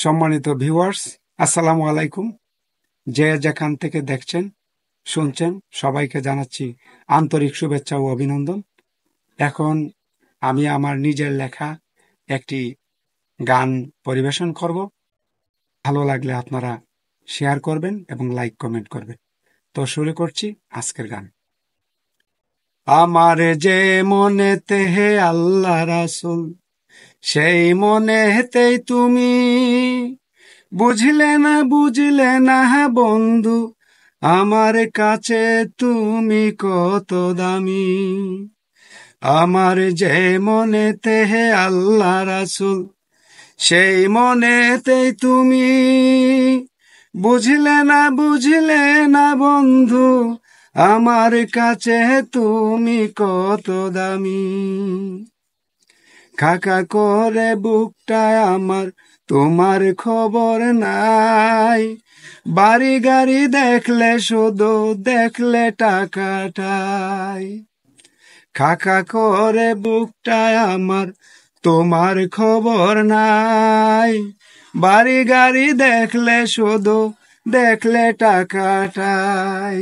সম্মানিত ভিউয়ার্স, আসসালামু আলাইকুম। যে যেখান থেকে দেখছেন শুনছেন সবাইকে জানাচ্ছি আন্তরিক শুভেচ্ছা ও অভিনন্দন। এখন আমি আমার নিজের লেখা একটি গান পরিবেশন করব। ভালো লাগলে আপনারা শেয়ার করবেন এবং লাইক কমেন্ট করবেন। তো শুরু করছি আজকের গান। আমার যে মনেতে হে আল্লাহ রাসূল, সেই মনেতেই তুমি বুঝলে না বন্ধু, আমার কাছে তুমি কত দামি। আমার যে মনেতে হে আল্লাহ রাসূল, সেই মনেতেই তুমি বুঝলে না বন্ধু, আমার কাছে তুমি কত দামি। খাকা করে বুকটায় আমার, তোমার খবর নাই। বাড়ি গাড়ি দেখলে শুধু দেখলে টাকাটাই। খাকা করে বুকটায় আমার, তোমার খবর নাই। বাড়ি গাড়ি দেখলে শুধু দেখলে টাকাটাই।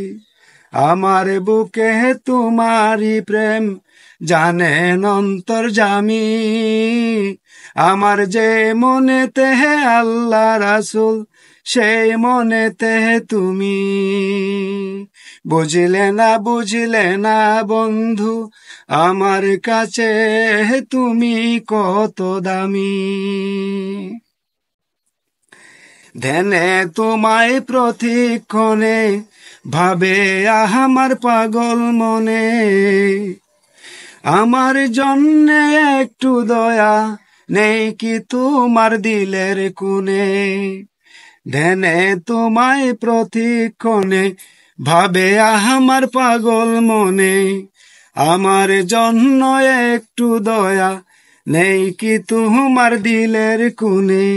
আমার বুকে তোমারই প্রেম জানেন অন্তর্যামী। আমার যে মনেতে হে আল্লাহ রাসূল, সেই মনেতে তুমি বুঝলে না বন্ধু, আমার কাছে তুমি কত দামি। ধ্যানে তোমায় প্রতিক্ষণে ভাবে আমার পাগল মনে। আমার জন্যে একটু দয়া নেই কি তোমার দিলের কোণে। ধ্যানে তোমায় প্রতিক্ষণে ভাবে আমার পাগল মনে। আমার জন্য একটু দয়া নেই কি তোমার দিলের কোণে।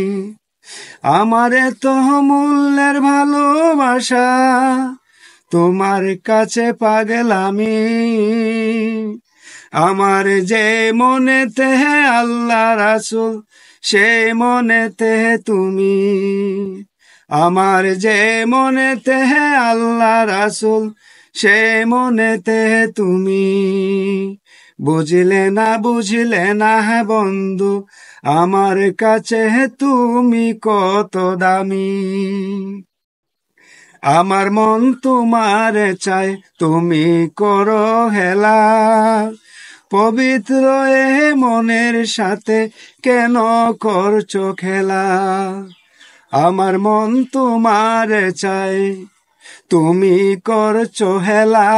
আমার এত মূল্যের ভালোবাসা তোমার কাছে পাগল আমি। আমার যে মনেতে হে আল্লাহ রাসূল, সেই মনেতে তুমি। আমার যে মনেতে হে আল্লাহ রাসূল, সেই মনেতে তুমি বুঝলে না বন্ধু, আমার কাছে তুমি কত দামি। আমার মন তোমার চাই, তুমি করো হেলা। পবিত্র এ মনের সাথে কেন করছো খেলা। আমার মন তোমার চাই, তুমি করছো হেলা।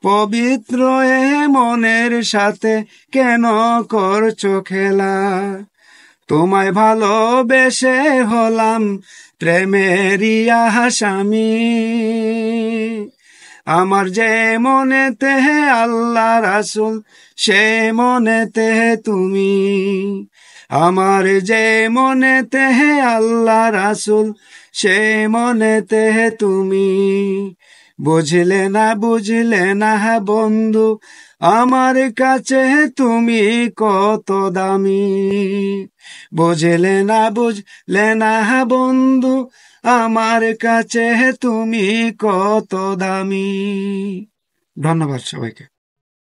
পবিত্র এ মনের সাথে কেন করছো খেলা। তোমায় ভালোবেসে হলাম প্রেমেরই আসামি। আমার যে মনেতে হে আল্লাহ রাসূল, সে মনেতে তুমি। আমার যে মনেতে হে আল্লাহ রাসূল, সে মনেতে তুমি বুঝলে না বন্ধু, আমার কাছে তুমি কত দামি। বুঝলে না বন্ধু, আমার কাছে তুমি কত দামি। ধন্যবাদ সবাইকে।